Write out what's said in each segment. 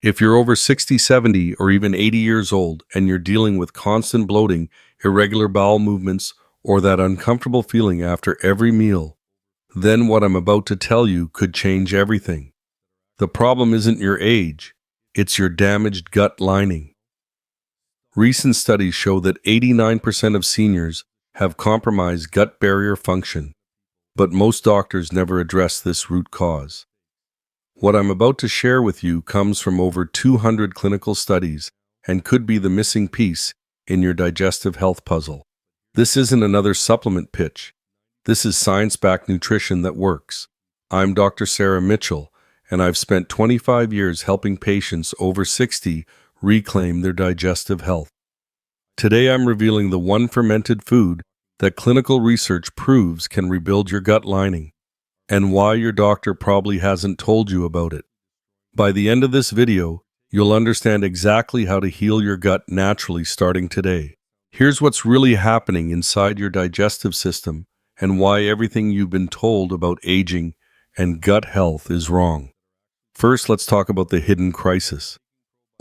If you're over 60, 70, or even 80 years old and you're dealing with constant bloating, irregular bowel movements, or that uncomfortable feeling after every meal, then what I'm about to tell you could change everything. The problem isn't your age, it's your damaged gut lining. Recent studies show that 89% of seniors have compromised gut barrier function, but most doctors never address this root cause. What I'm about to share with you comes from over 200 clinical studies and could be the missing piece in your digestive health puzzle. This isn't another supplement pitch. This is science-backed nutrition that works. I'm Dr. Sarah Mitchell, and I've spent 25 years helping patients over 60 reclaim their digestive health. Today I'm revealing the one fermented food that clinical research proves can rebuild your gut lining, and why your doctor probably hasn't told you about it. By the end of this video, you'll understand exactly how to heal your gut naturally starting today. Here's what's really happening inside your digestive system and why everything you've been told about aging and gut health is wrong. First, let's talk about the hidden crisis.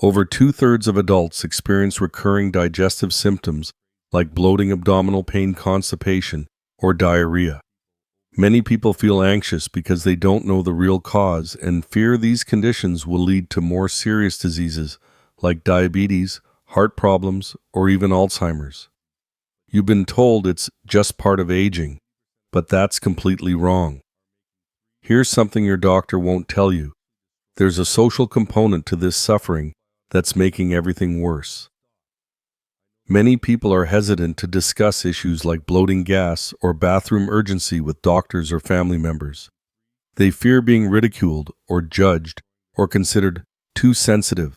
Over 2/3 of adults experience recurring digestive symptoms like bloating, abdominal pain, constipation, or diarrhea. Many people feel anxious because they don't know the real cause and fear these conditions will lead to more serious diseases like diabetes, heart problems, or even Alzheimer's. You've been told it's just part of aging, but that's completely wrong. Here's something your doctor won't tell you. There's a social component to this suffering that's making everything worse. Many people are hesitant to discuss issues like bloating, gas, or bathroom urgency with doctors or family members. They fear being ridiculed or judged or considered too sensitive.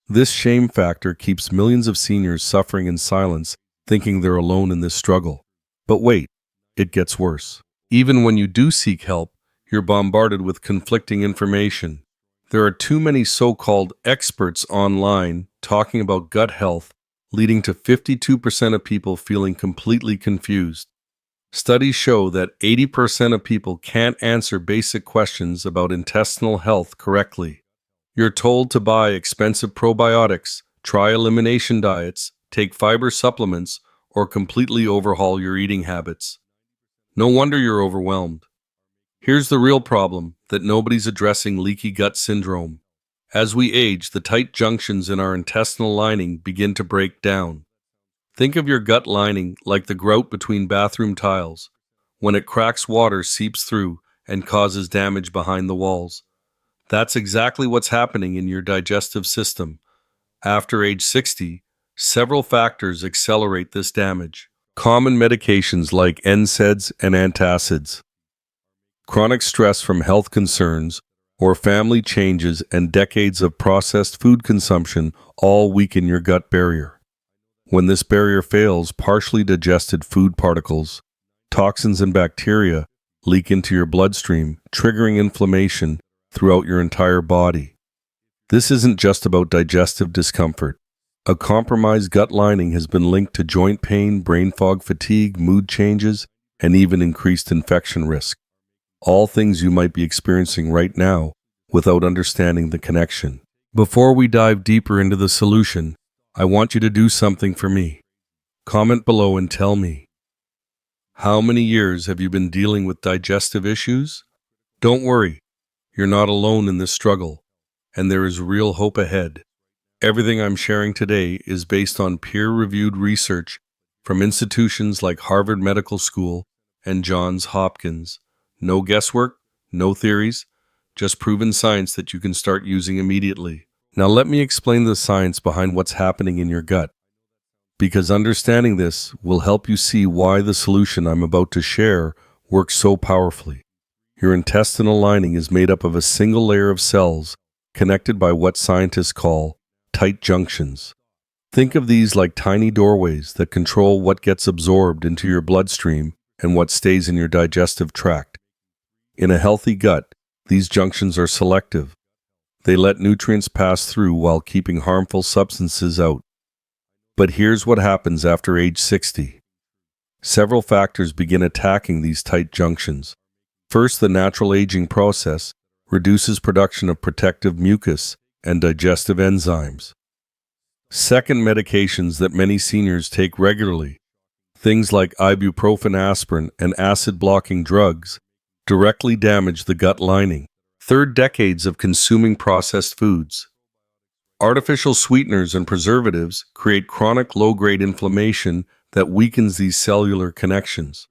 This shame factor keeps millions of seniors suffering in silence, thinking they're alone in this struggle. But wait, it gets worse. Even when you do seek help, you're bombarded with conflicting information. There are too many so-called experts online talking about gut health, leading to 52% of people feeling completely confused. Studies show that 80% of people can't answer basic questions about intestinal health correctly. You're told to buy expensive probiotics, try elimination diets, take fiber supplements, or completely overhaul your eating habits. No wonder you're overwhelmed. Here's the real problem that nobody's addressing: leaky gut syndrome. As we age, the tight junctions in our intestinal lining begin to break down. Think of your gut lining like the grout between bathroom tiles. When it cracks, water seeps through and causes damage behind the walls. That's exactly what's happening in your digestive system. After age 60, several factors accelerate this damage. Common medications like NSAIDs and antacids, chronic stress from health concerns, or family changes and decades of processed food consumption all weaken your gut barrier. When this barrier fails, partially digested food particles, toxins and bacteria leak into your bloodstream, triggering inflammation throughout your entire body. This isn't just about digestive discomfort. A compromised gut lining has been linked to joint pain, brain fog, fatigue, mood changes, and even increased infection risk. All things you might be experiencing right now without understanding the connection. Before we dive deeper into the solution, I want you to do something for me. Comment below and tell me, how many years have you been dealing with digestive issues? Don't worry, you're not alone in this struggle, and there is real hope ahead. Everything I'm sharing today is based on peer-reviewed research from institutions like Harvard Medical School and Johns Hopkins. No guesswork, no theories, just proven science that you can start using immediately. Now let me explain the science behind what's happening in your gut, because understanding this will help you see why the solution I'm about to share works so powerfully. Your intestinal lining is made up of a single layer of cells connected by what scientists call tight junctions. Think of these like tiny doorways that control what gets absorbed into your bloodstream and what stays in your digestive tract. In a healthy gut, these junctions are selective. They let nutrients pass through while keeping harmful substances out. But here's what happens after age 60. Several factors begin attacking these tight junctions. First, the natural aging process reduces production of protective mucus and digestive enzymes. Second, medications that many seniors take regularly, things like ibuprofen, aspirin, and acid-blocking drugs, directly damage the gut lining. Third, decades of consuming processed foods. Artificial sweeteners and preservatives create chronic low-grade inflammation that weakens these cellular connections.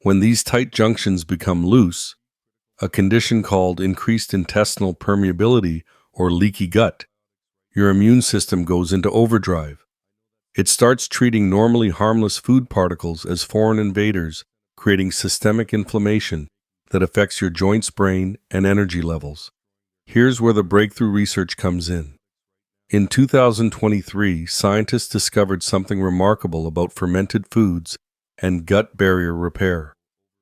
When these tight junctions become loose, a condition called increased intestinal permeability or leaky gut, your immune system goes into overdrive. It starts treating normally harmless food particles as foreign invaders, creating systemic inflammation that affects your joints, brain, and energy levels. Here's where the breakthrough research comes in. In 2023, scientists discovered something remarkable about fermented foods and gut barrier repair.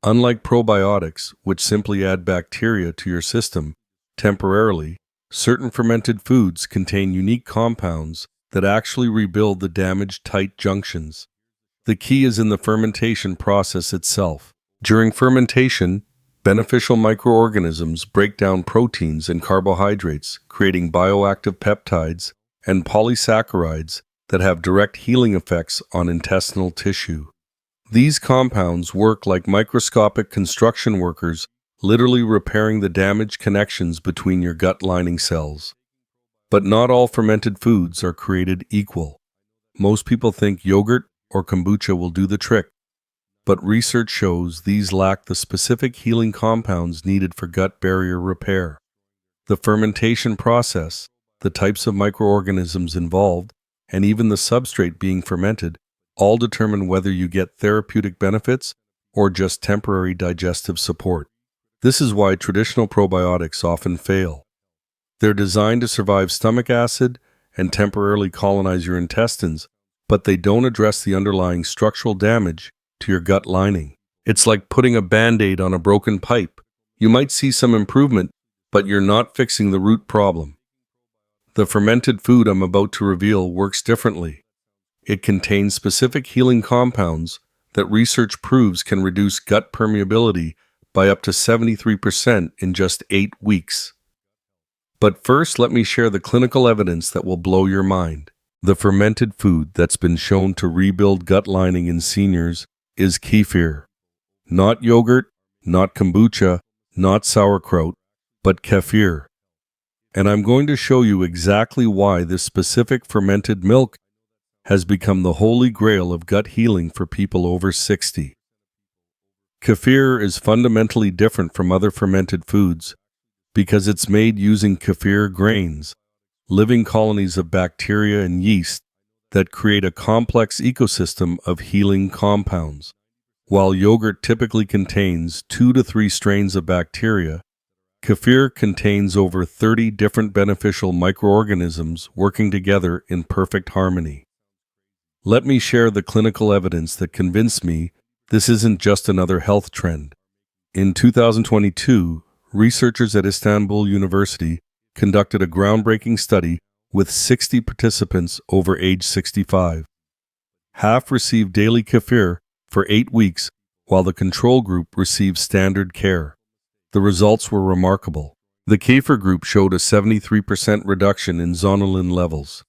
Unlike probiotics, which simply add bacteria to your system temporarily, certain fermented foods contain unique compounds that actually rebuild the damaged tight junctions. The key is in the fermentation process itself. During fermentation, beneficial microorganisms break down proteins and carbohydrates, creating bioactive peptides and polysaccharides that have direct healing effects on intestinal tissue. These compounds work like microscopic construction workers, literally repairing the damaged connections between your gut lining cells. But not all fermented foods are created equal. Most people think yogurt or kombucha will do the trick, but research shows these lack the specific healing compounds needed for gut barrier repair. The fermentation process, the types of microorganisms involved, and even the substrate being fermented all determine whether you get therapeutic benefits or just temporary digestive support. This is why traditional probiotics often fail. They're designed to survive stomach acid and temporarily colonize your intestines, but they don't address the underlying structural damage to your gut lining. It's like putting a Band-Aid on a broken pipe. You might see some improvement, but you're not fixing the root problem. The fermented food I'm about to reveal works differently. It contains specific healing compounds that research proves can reduce gut permeability by up to 73% in just 8 weeks. But first, let me share the clinical evidence that will blow your mind. The fermented food that's been shown to rebuild gut lining in seniors is kefir. Not yogurt, not kombucha, not sauerkraut, but kefir. And I'm going to show you exactly why this specific fermented milk has become the holy grail of gut healing for people over 60. Kefir is fundamentally different from other fermented foods because it's made using kefir grains, living colonies of bacteria and yeast that create a complex ecosystem of healing compounds. While yogurt typically contains 2 to 3 strains of bacteria, kefir contains over 30 different beneficial microorganisms working together in perfect harmony. Let me share the clinical evidence that convinced me this isn't just another health trend. In 2022, researchers at Istanbul University conducted a groundbreaking study with 60 participants over age 65. Half received daily kefir for 8 weeks, while the control group received standard care. The results were remarkable. The kefir group showed a 73% reduction in zonulin levels.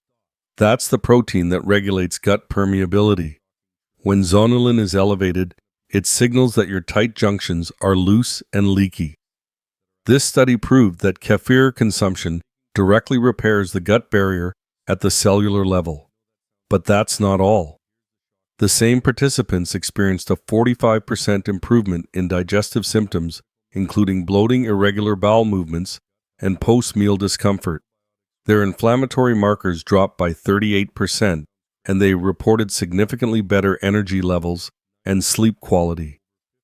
That's the protein that regulates gut permeability. When zonulin is elevated, it signals that your tight junctions are loose and leaky. This study proved that kefir consumption directly repairs the gut barrier at the cellular level. But that's not all. The same participants experienced a 45% improvement in digestive symptoms, including bloating, irregular bowel movements, and post-meal discomfort. Their inflammatory markers dropped by 38%, and they reported significantly better energy levels and sleep quality.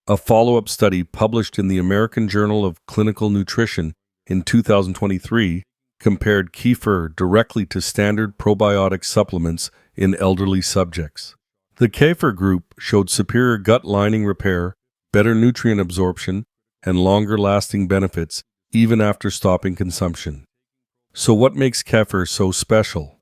A follow-up study published in the American Journal of Clinical Nutrition in 2023 compared kefir directly to standard probiotic supplements in elderly subjects. The kefir group showed superior gut lining repair, better nutrient absorption, and longer-lasting benefits even after stopping consumption. So what makes kefir so special?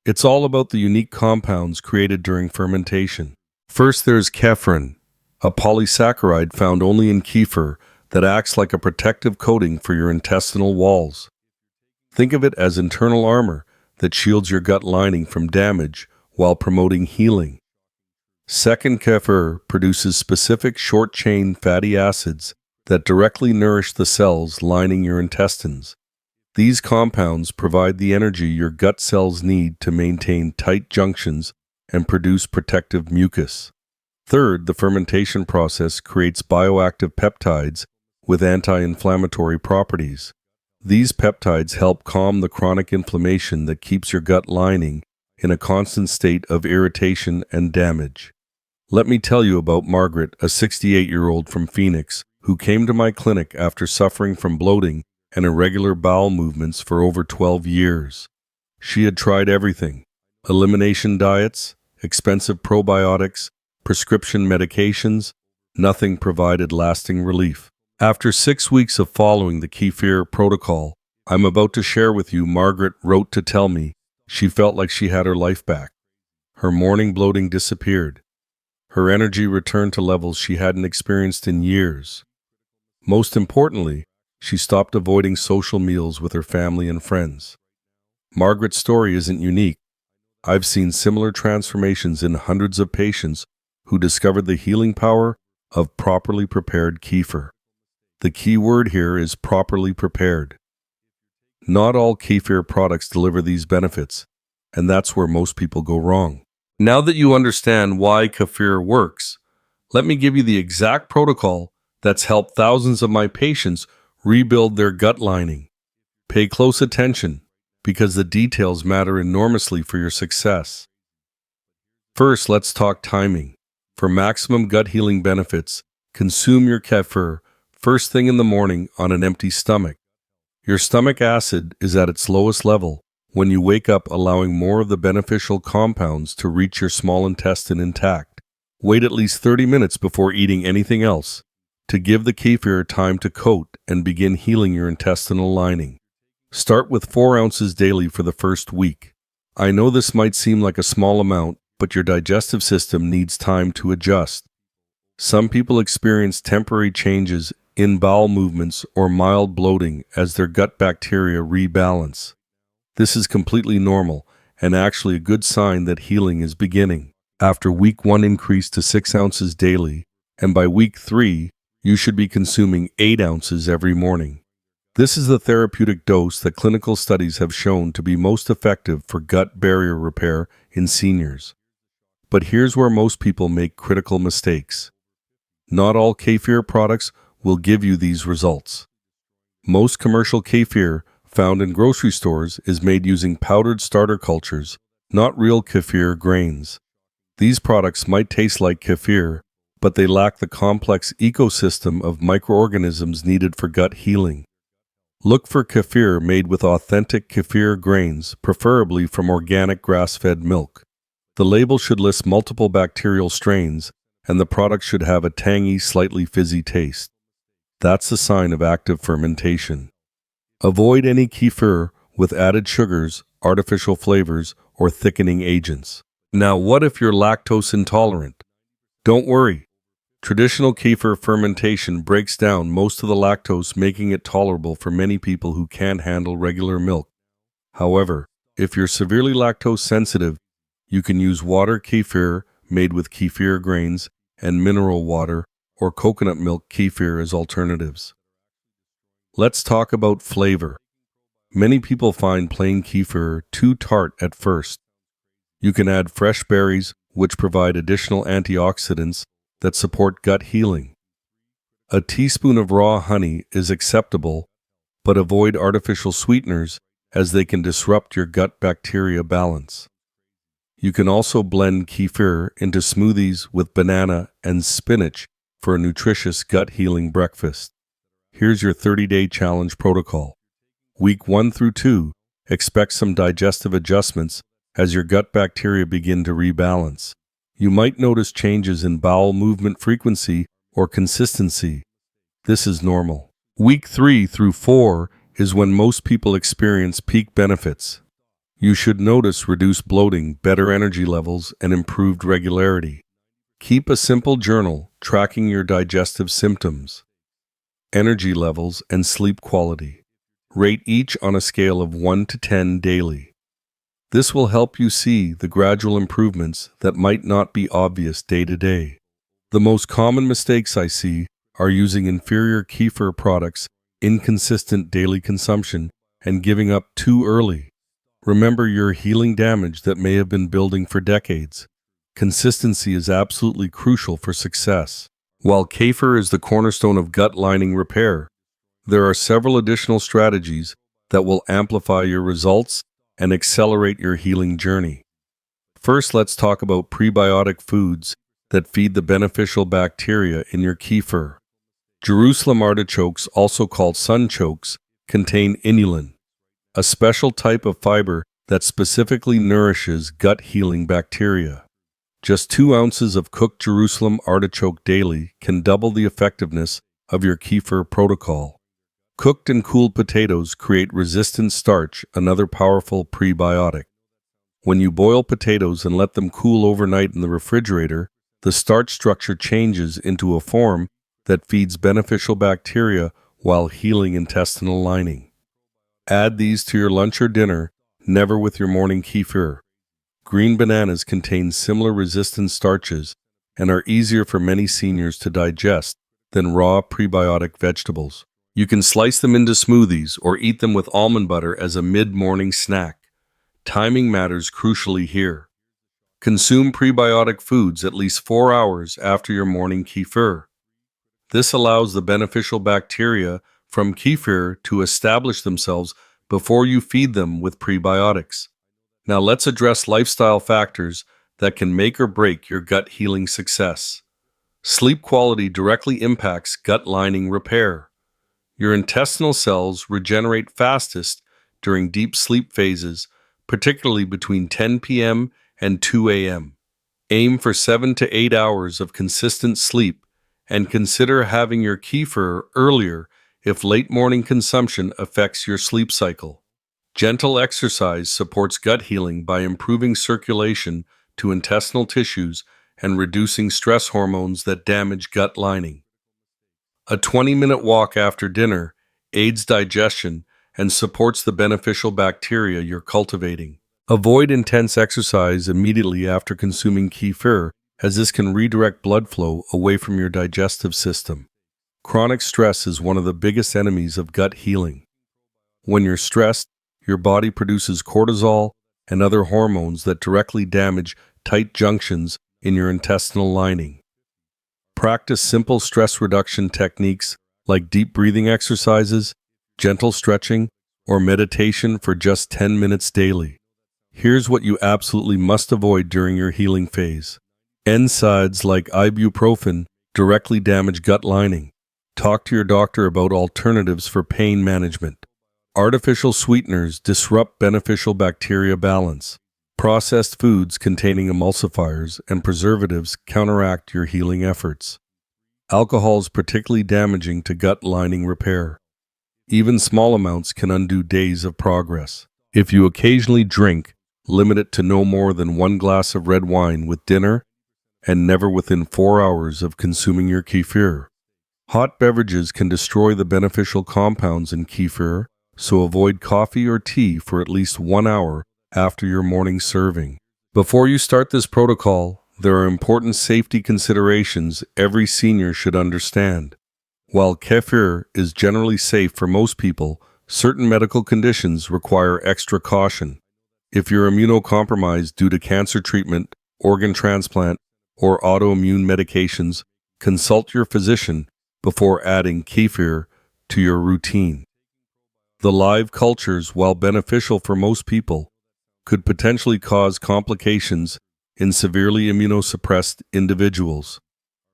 It's all about the unique compounds created during fermentation. First, there's kefrin, a polysaccharide found only in kefir that acts like a protective coating for your intestinal walls. Think of it as internal armor that shields your gut lining from damage while promoting healing. Second, kefir produces specific short-chain fatty acids that directly nourish the cells lining your intestines. These compounds provide the energy your gut cells need to maintain tight junctions and produce protective mucus. Third, the fermentation process creates bioactive peptides with anti-inflammatory properties. These peptides help calm the chronic inflammation that keeps your gut lining in a constant state of irritation and damage. Let me tell you about Margaret, a 68-year-old from Phoenix, who came to my clinic after suffering from bloating and irregular bowel movements for over 12 years. She had tried everything: elimination diets, expensive probiotics, prescription medications. Nothing provided lasting relief. After 6 weeks of following the kefir protocol I'm about to share with you, Margaret wrote to tell me she felt like she had her life back. Her morning bloating disappeared. Her energy returned to levels she hadn't experienced in years. Most importantly, she stopped avoiding social meals with her family and friends. Margaret's story isn't unique. I've seen similar transformations in hundreds of patients who discovered the healing power of properly prepared kefir. The key word here is properly prepared. Not all kefir products deliver these benefits, and that's where most people go wrong. Now that you understand why kefir works, let me give you the exact protocol that's helped thousands of my patients rebuild their gut lining. Pay close attention, because the details matter enormously for your success. First, let's talk timing. For maximum gut healing benefits, consume your kefir first thing in the morning on an empty stomach. Your stomach acid is at its lowest level when you wake up, allowing more of the beneficial compounds to reach your small intestine intact. Wait at least 30 minutes before eating anything else to give the kefir time to coat and begin healing your intestinal lining. Start with 4 ounces daily for the first week. I know this might seem like a small amount, but your digestive system needs time to adjust. Some people experience temporary changes in bowel movements or mild bloating as their gut bacteria rebalance. This is completely normal and actually a good sign that healing is beginning. After week 1, increase to 6 ounces daily, and by week 3, you should be consuming 8 ounces every morning. This is the therapeutic dose that clinical studies have shown to be most effective for gut barrier repair in seniors. But here's where most people make critical mistakes. Not all kefir products will give you these results. Most commercial kefir found in grocery stores is made using powdered starter cultures, not real kefir grains. These products might taste like kefir, but they lack the complex ecosystem of microorganisms needed for gut healing. Look for kefir made with authentic kefir grains, preferably from organic grass-fed milk. The label should list multiple bacterial strains, and the product should have a tangy, slightly fizzy taste. That's a sign of active fermentation. Avoid any kefir with added sugars, artificial flavors, or thickening agents. Now, what if you're lactose intolerant? Don't worry. Traditional kefir fermentation breaks down most of the lactose, making it tolerable for many people who can't handle regular milk. However, if you're severely lactose sensitive, you can use water kefir made with kefir grains and mineral water or coconut milk kefir as alternatives. Let's talk about flavor. Many people find plain kefir too tart at first. You can add fresh berries, which provide additional antioxidants that support gut healing. A teaspoon of raw honey is acceptable, but avoid artificial sweeteners as they can disrupt your gut bacteria balance. You can also blend kefir into smoothies with banana and spinach for a nutritious gut healing breakfast. Here's your 30-day challenge protocol. Week 1 through 2, expect some digestive adjustments as your gut bacteria begin to rebalance. You might notice changes in bowel movement frequency or consistency. This is normal. Week 3 through 4 is when most people experience peak benefits. You should notice reduced bloating, better energy levels, and improved regularity. Keep a simple journal tracking your digestive symptoms, energy levels, and sleep quality. Rate each on a scale of 1 to 10 daily. This will help you see the gradual improvements that might not be obvious day to day. The most common mistakes I see are using inferior kefir products, inconsistent daily consumption, and giving up too early. Remember, you're healing damage that may have been building for decades. Consistency is absolutely crucial for success. While kefir is the cornerstone of gut lining repair, there are several additional strategies that will amplify your results and accelerate your healing journey. First, let's talk about prebiotic foods that feed the beneficial bacteria in your kefir. Jerusalem artichokes, also called sunchokes, contain inulin, a special type of fiber that specifically nourishes gut-healing bacteria. Just 2 ounces of cooked Jerusalem artichoke daily can double the effectiveness of your kefir protocol. Cooked and cooled potatoes create resistant starch, another powerful prebiotic. When you boil potatoes and let them cool overnight in the refrigerator, the starch structure changes into a form that feeds beneficial bacteria while healing intestinal lining. Add these to your lunch or dinner, never with your morning kefir. Green bananas contain similar resistant starches and are easier for many seniors to digest than raw prebiotic vegetables. You can slice them into smoothies or eat them with almond butter as a mid-morning snack. Timing matters crucially here. Consume prebiotic foods at least 4 hours after your morning kefir. This allows the beneficial bacteria from kefir to establish themselves before you feed them with prebiotics. Now let's address lifestyle factors that can make or break your gut healing success. Sleep quality directly impacts gut lining repair. Your intestinal cells regenerate fastest during deep sleep phases, particularly between 10 p.m. and 2 a.m. Aim for 7 to 8 hours of consistent sleep and consider having your kefir earlier if late morning consumption affects your sleep cycle. Gentle exercise supports gut healing by improving circulation to intestinal tissues and reducing stress hormones that damage gut lining. A 20-minute walk after dinner aids digestion and supports the beneficial bacteria you're cultivating. Avoid intense exercise immediately after consuming kefir, as this can redirect blood flow away from your digestive system. Chronic stress is one of the biggest enemies of gut healing. When you're stressed, your body produces cortisol and other hormones that directly damage tight junctions in your intestinal lining. Practice simple stress reduction techniques like deep breathing exercises, gentle stretching, or meditation for just 10 minutes daily. Here's what you absolutely must avoid during your healing phase. NSAIDs like ibuprofen directly damage gut lining. Talk to your doctor about alternatives for pain management. Artificial sweeteners disrupt beneficial bacteria balance. Processed foods containing emulsifiers and preservatives counteract your healing efforts. Alcohol is particularly damaging to gut lining repair. Even small amounts can undo days of progress. If you occasionally drink, limit it to no more than 1 glass of red wine with dinner and never within 4 hours of consuming your kefir. Hot beverages can destroy the beneficial compounds in kefir, so avoid coffee or tea for at least 1 hour after your morning serving. Before you start this protocol, there are important safety considerations every senior should understand. While kefir is generally safe for most people, certain medical conditions require extra caution. If you're immunocompromised due to cancer treatment, organ transplant, or autoimmune medications, consult your physician before adding kefir to your routine. The live cultures, while beneficial for most people, could potentially cause complications in severely immunosuppressed individuals.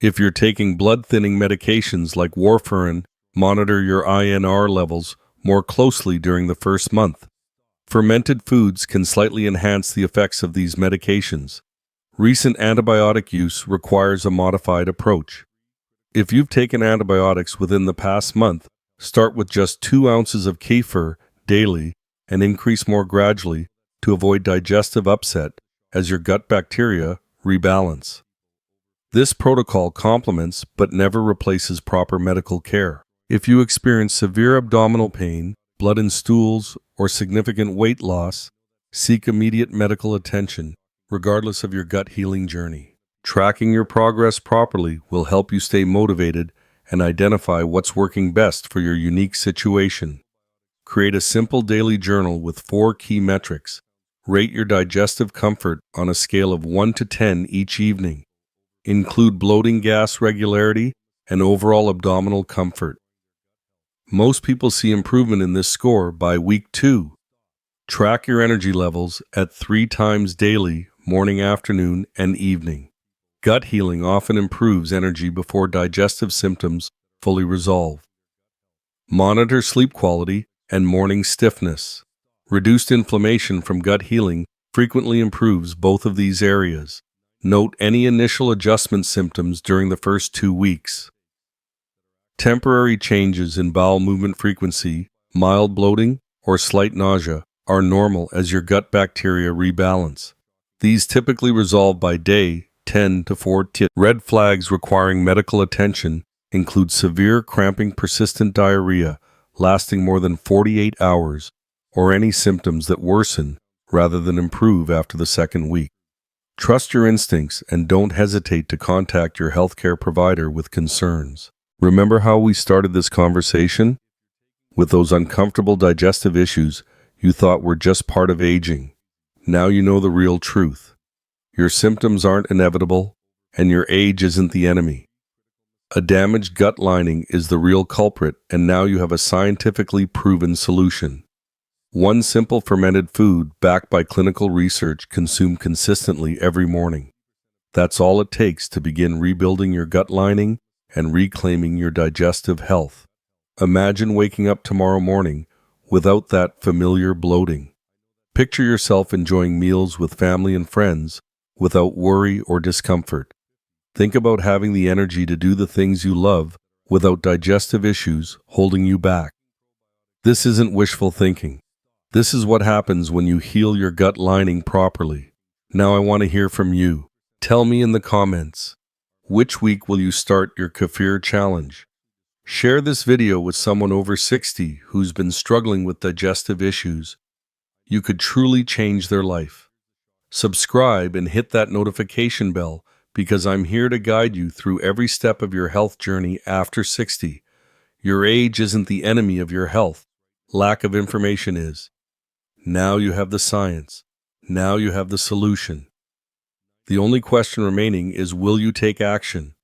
If you're taking blood-thinning medications like warfarin, monitor your INR levels more closely during the first month. Fermented foods can slightly enhance the effects of these medications. Recent antibiotic use requires a modified approach. If you've taken antibiotics within the past month, start with just 2 ounces of kefir daily and increase more gradually to avoid digestive upset as your gut bacteria rebalance. This protocol complements but never replaces proper medical care. If you experience severe abdominal pain, blood in stools, or significant weight loss, seek immediate medical attention, regardless of your gut healing journey. Tracking your progress properly will help you stay motivated and identify what's working best for your unique situation. Create a simple daily journal with 4 key metrics. Rate your digestive comfort on a scale of 1 to 10 each evening. Include bloating, gas regularity, and overall abdominal comfort. Most people see improvement in this score by week 2. Track your energy levels at 3 times daily, morning, afternoon, and evening. Gut healing often improves energy before digestive symptoms fully resolve. Monitor sleep quality and morning stiffness. Reduced inflammation from gut healing frequently improves both of these areas. Note any initial adjustment symptoms during the first 2 weeks. Temporary changes in bowel movement frequency, mild bloating, or slight nausea are normal as your gut bacteria rebalance. These typically resolve by day 10 to 14. Red flags requiring medical attention include severe cramping, persistent diarrhea lasting more than 48 hours, or any symptoms that worsen rather than improve after the second week. Trust your instincts and don't hesitate to contact your healthcare provider with concerns. Remember how we started this conversation? With those uncomfortable digestive issues you thought were just part of aging. Now you know the real truth. Your symptoms aren't inevitable, and your age isn't the enemy. A damaged gut lining is the real culprit, and now you have a scientifically proven solution. One simple fermented food backed by clinical research consumed consistently every morning. That's all it takes to begin rebuilding your gut lining and reclaiming your digestive health. Imagine waking up tomorrow morning without that familiar bloating. Picture yourself enjoying meals with family and friends without worry or discomfort. Think about having the energy to do the things you love without digestive issues holding you back. This isn't wishful thinking. This is what happens when you heal your gut lining properly. Now I want to hear from you. Tell me in the comments, which week will you start your kefir challenge? Share this video with someone over 60 who's been struggling with digestive issues. You could truly change their life. Subscribe and hit that notification bell because I'm here to guide you through every step of your health journey after 60. Your age isn't the enemy of your health. Lack of information is. Now you have the science. Now you have the solution. The only question remaining is, will you take action?